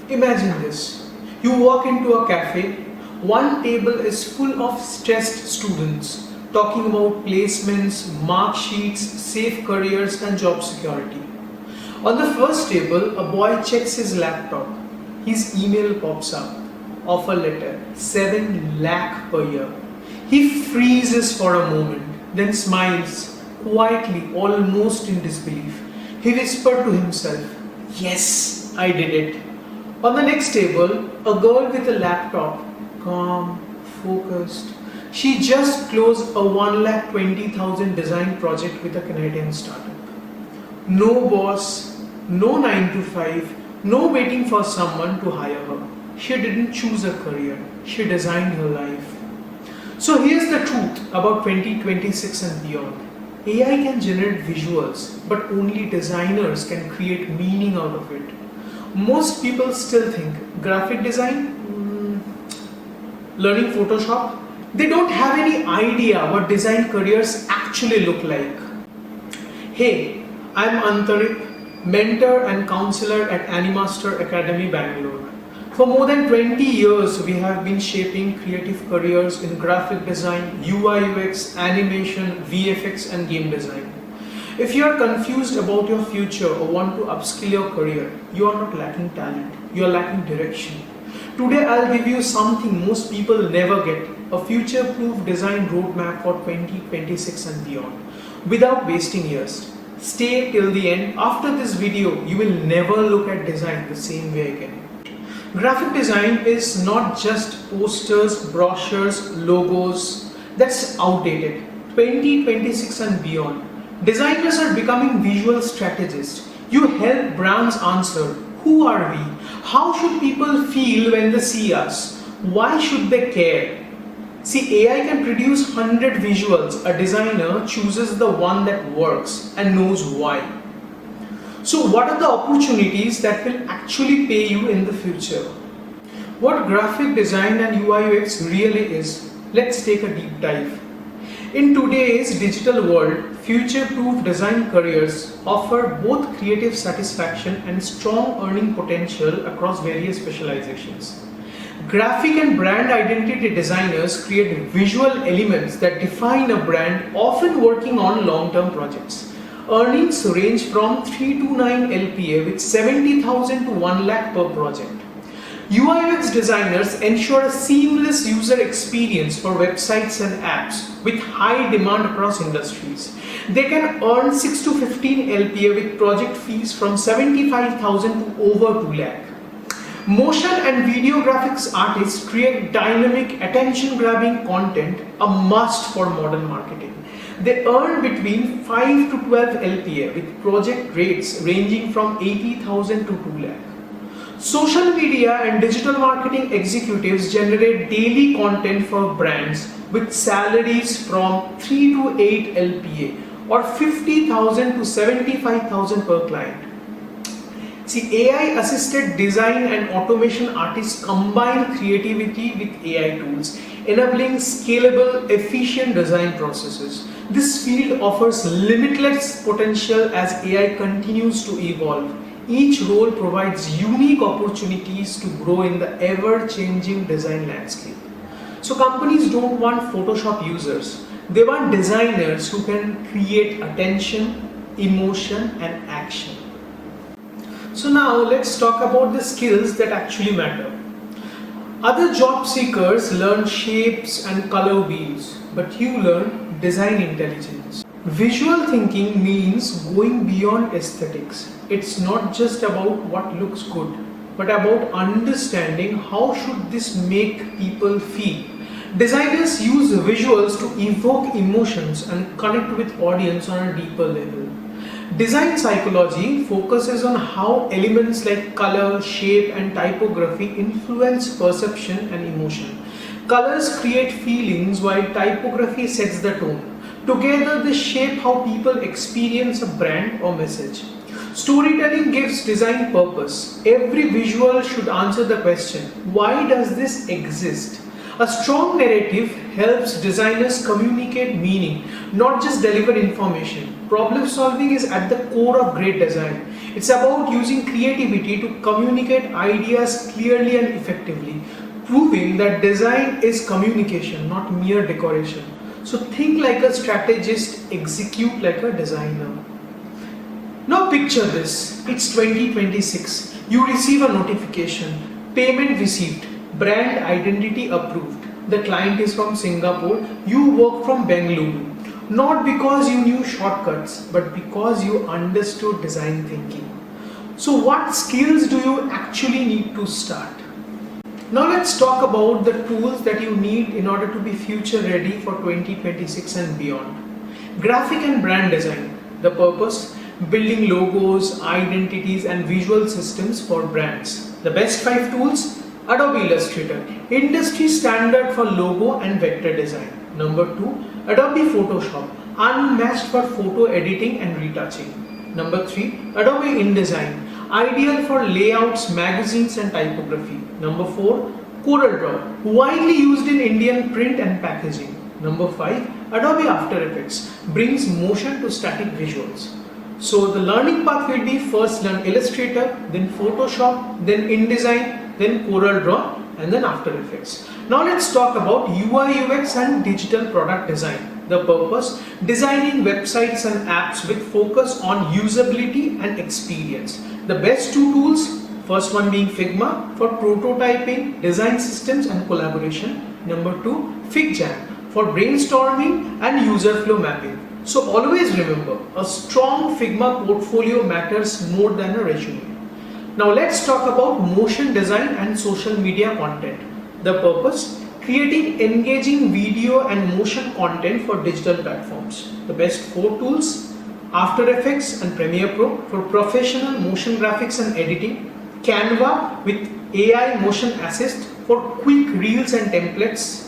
Imagine this. You walk into a cafe, one table is full of stressed students talking about placements, mark sheets, safe careers and job security. On the first table, a boy checks his laptop. His email pops up. Offer letter, 7 lakh per year. He freezes for a moment, then smiles, quietly, almost in disbelief. He whispered to himself, "Yes, I did it." On the next table, a girl with a laptop, calm, focused. She just closed a 1,20,000 design project with a Canadian startup. No boss, no 9 to 5, no waiting for someone to hire her. She didn't choose a career, she designed her life. So here's the truth about 2026 and beyond. AI can generate visuals, but only designers can create meaning out of it. Most people still think graphic design, learning Photoshop, they don't have any idea what design careers actually look like. Hey, I'm Antarip, mentor and counselor at Animaster Academy, Bangalore. For more than 20 years, we have been shaping creative careers in graphic design, UI UX, animation, VFX and game design. If you are confused about your future or want to upskill your career, you are not lacking talent, you are lacking direction. Today I'll give you something most people never get, a future-proof design roadmap for 2026 and beyond, without wasting years. Stay till the end. After this video, you will never look at design the same way again. Graphic design is not just posters, brochures, logos. That's outdated. 2026 and beyond. Designers are becoming visual strategists. You help brands answer, who are we? How should people feel when they see us? Why should they care? See, AI can produce 100 visuals. A designer chooses the one that works and knows why. So what are the opportunities that will actually pay you in the future? What graphic design and UI UX really is? Let's take a deep dive. In today's digital world, future-proof design careers offer both creative satisfaction and strong earning potential across various specializations. Graphic and brand identity designers create visual elements that define a brand, often working on long-term projects. Earnings range from 3 to 9 LPA with 70,000 to 1 lakh per project. UI UX designers ensure a seamless user experience for websites and apps with high demand across industries. They can earn 6 to 15 LPA with project fees from 75,000 to over 2 lakh. Motion and video graphics artists create dynamic, attention-grabbing content, a must for modern marketing. They earn between 5 to 12 LPA with project rates ranging from 80,000 to 2 lakh. Social media and digital marketing executives generate daily content for brands with salaries from 3 to 8 LPA or 50,000 to 75,000 per client. See, AI assisted design and automation artists combine creativity with AI tools, enabling scalable, efficient design processes. This field offers limitless potential as AI continues to evolve. Each role provides unique opportunities to grow in the ever-changing design landscape. So companies don't want Photoshop users. They want designers who can create attention, emotion and action. So now let's talk about the skills that actually matter. Other job seekers learn shapes and color wheels, but you learn design intelligence. Visual thinking means going beyond aesthetics. It's not just about what looks good, but about understanding how should this make people feel. Designers use visuals to evoke emotions and connect with audience on a deeper level. Design psychology focuses on how elements like color, shape and typography influence perception and emotion. Colors create feelings while typography sets the tone. Together they shape how people experience a brand or message. Storytelling gives design purpose. Every visual should answer the question, why does this exist? A strong narrative helps designers communicate meaning, not just deliver information. Problem solving is at the core of great design. It's about using creativity to communicate ideas clearly and effectively, proving that design is communication, not mere decoration. So think like a strategist, execute like a designer. Now picture this, it's 2026, you receive a notification, payment received, brand identity approved. The client is from Singapore, you work from Bangalore. Not because you knew shortcuts, but because you understood design thinking. So what skills do you actually need to start? Now let's talk about the tools that you need in order to be future ready for 2026 and beyond. Graphic and brand design. The purpose? Building logos, identities and visual systems for brands. The best 5 tools? Adobe Illustrator, industry standard for logo and vector design. Number 2, Adobe Photoshop, unmatched for photo editing and retouching. Number 3, Adobe InDesign, ideal for layouts, magazines and typography. Number 4, CorelDRAW, widely used in Indian print and packaging. Number 5, Adobe After Effects, brings motion to static visuals. So the learning path will be first learn Illustrator, then Photoshop, then InDesign, then CorelDRAW and then After Effects. Now let's talk about UI UX and digital product design. The purpose? Designing websites and apps with focus on usability and experience. The best 2 tools, first one being Figma for prototyping, design systems and collaboration. Number 2, FigJam for brainstorming and user flow mapping. So always remember, a strong Figma portfolio matters more than a resume. Now let's talk about motion design and social media content. The purpose? Creating engaging video and motion content for digital platforms. The best 4 tools? After Effects and Premiere Pro for professional motion graphics and editing. Canva with AI motion assist for quick reels and templates.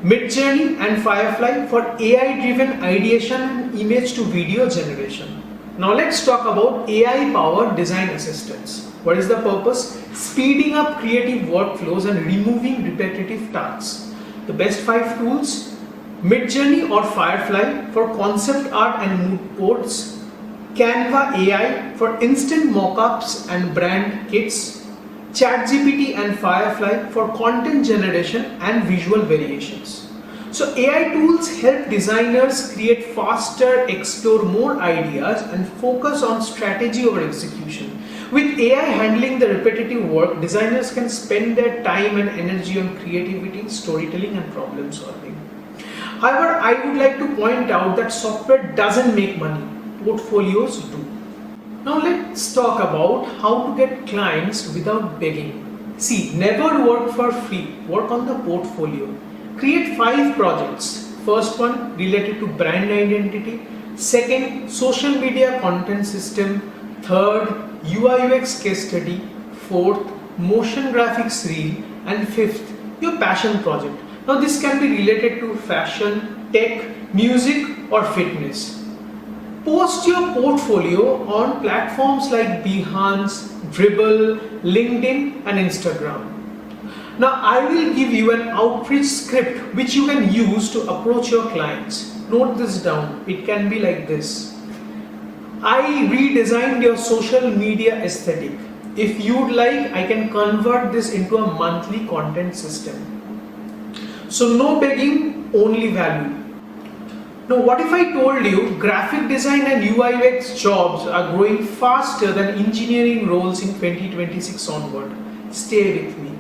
Midjourney and Firefly for AI-driven ideation and image to video generation. Now let's talk about AI-powered design assistants. What is the purpose? Speeding up creative workflows and removing repetitive tasks. The best 5 tools? Midjourney or Firefly for concept art and mood boards. Canva AI for instant mockups and brand kits. ChatGPT and Firefly for content generation and visual variations. So AI tools help designers create faster, explore more ideas and focus on strategy over execution. With AI handling the repetitive work, designers can spend their time and energy on creativity, storytelling and problem solving. However, I would like to point out that software doesn't make money, portfolios do. Now let's talk about how to get clients without begging. See, never work for free, work on the portfolio. Create 5 projects. First one related to brand identity. Second, social media content system. Third, UI UX case study. Fourth, motion graphics reel. And fifth, your passion project. Now this can be related to fashion, tech, music or fitness. Post your portfolio on platforms like Behance, Dribbble, LinkedIn and Instagram. Now I will give you an outreach script which you can use to approach your clients. Note this down. It can be like this. I redesigned your social media aesthetic. If you'd like, I can convert this into a monthly content system. So no begging, only value. Now what if I told you graphic design and UI UX jobs are growing faster than engineering roles in 2026 onward? Stay with me.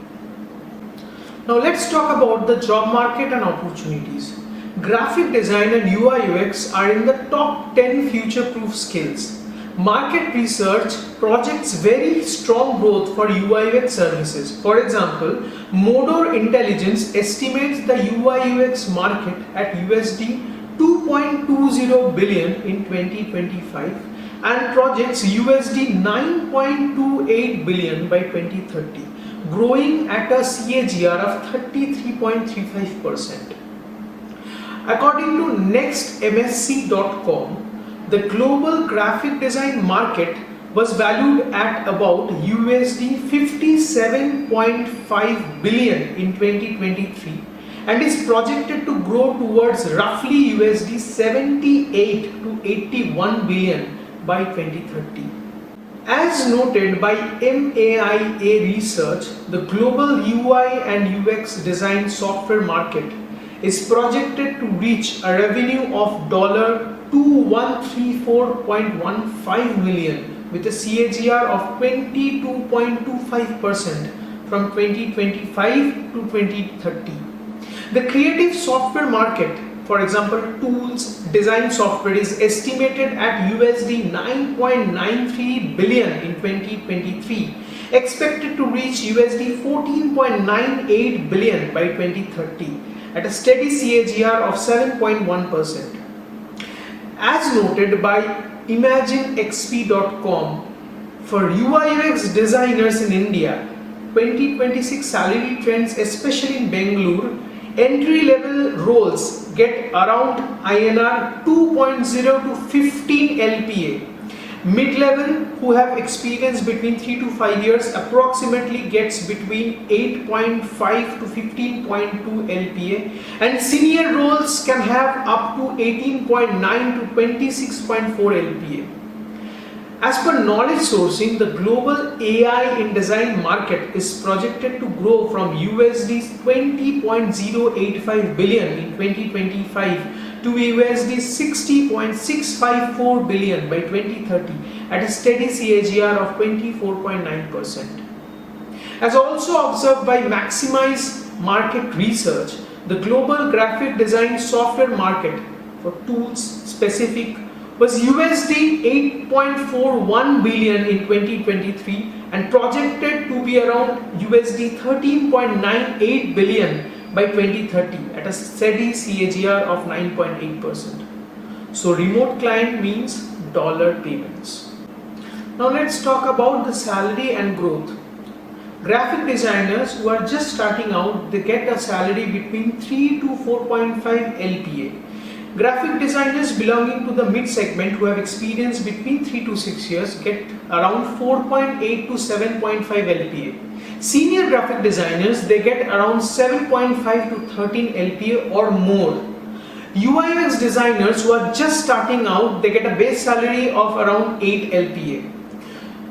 Now let's talk about the job market and opportunities. Graphic design and UI UX are in the top 10 future-proof skills. Market research projects very strong growth for UI UX services. For example, Modor Intelligence estimates the UI UX market at USD 2.20 billion in 2025 and projects USD 9.28 billion by 2030, growing at a CAGR of 33.35%. According to nextmsc.com, the global graphic design market was valued at about USD 57.5 billion in 2023 and is projected to grow towards roughly USD 78 to 81 billion by 2030. As noted by MAIA research, the global UI and UX design software market is projected to reach a revenue of $2,134.15 million with a CAGR of 22.25% from 2025 to 2030. The creative software market, for example, tools, design software, is estimated at USD 9.93 billion in 2023, expected to reach USD 14.98 billion by 2030 at a steady CAGR of 7.1%. As noted by ImagineXP.com, for UI/UX designers in India, 2026 salary trends, especially in Bangalore, entry-level roles get around INR 2.0 to 15 LPA. Mid-level, who have experience between 3 to 5 years, approximately gets between 8.5 to 15.2 LPA, and senior roles can have up to 18.9 to 26.4 LPA. As per knowledge sourcing, the global AI in design market is projected to grow from USD 20.085 billion in 2025 to USD 60.654 billion by 2030 at a steady CAGR of 24.9%. As also observed by Maximize Market Research, the global graphic design software market for tools specific was USD 8.41 billion in 2023 and projected to be around USD 13.98 billion by 2030 at a steady CAGR of 9.8%. So remote client means dollar payments. Now let's talk about the salary and growth. Graphic designers who are just starting out, they get a salary between 3 to 4.5 LPA. Graphic designers belonging to the mid segment who have experience between 3 to 6 years get around 4.8 to 7.5 LPA. Senior graphic designers, they get around 7.5 to 13 LPA or more. UI/UX designers who are just starting out, they get a base salary of around 8 LPA.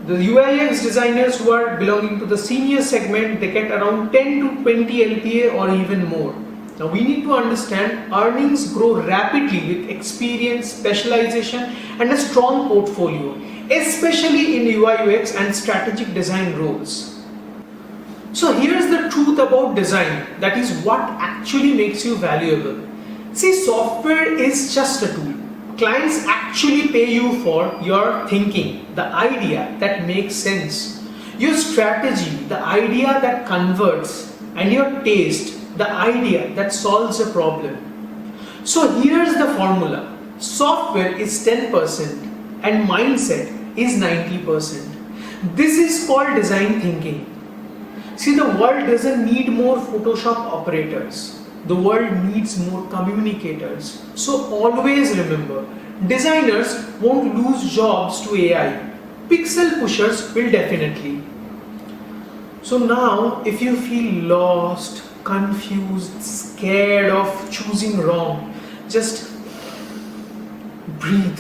The UI/UX designers who are belonging to the senior segment, they get around 10 to 20 LPA or even more. Now we need to understand earnings grow rapidly with experience, specialization and a strong portfolio, especially in UI/UX and strategic design roles. So here's the truth about design, that is what actually makes you valuable. See, software is just a tool. Clients actually pay you for your thinking, the idea that makes sense, your strategy, the idea that converts, and your taste, the idea that solves a problem. So here's the formula. Software is 10% and mindset is 90%. This is called design thinking. See, the world doesn't need more Photoshop operators. The world needs more communicators. So always remember, designers won't lose jobs to AI. Pixel pushers will definitely. So now, if you feel lost, confused, scared of choosing wrong, just breathe.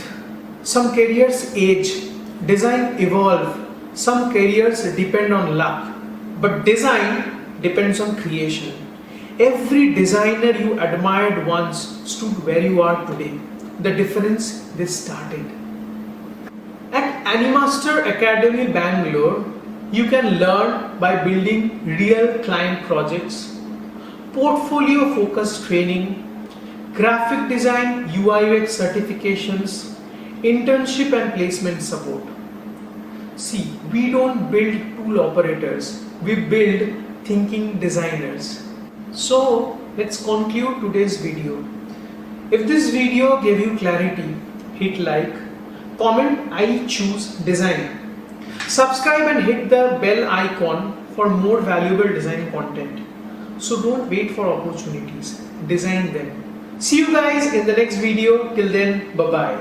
Some careers age, design evolve, some careers depend on luck, but design depends on creation. Every designer you admired once stood where you are today. The difference, they started. At Animaster Academy Bangalore, you can learn by building real client projects, portfolio focused training, graphic design, UI/UX certifications, internship and placement support. See, we don't build tool operators, we build thinking designers. So let's conclude today's video. If this video gave you clarity, hit like, comment I choose design, subscribe and hit the bell icon for more valuable design content. So don't wait for opportunities, design them. See you guys in the next video. Till then, bye bye.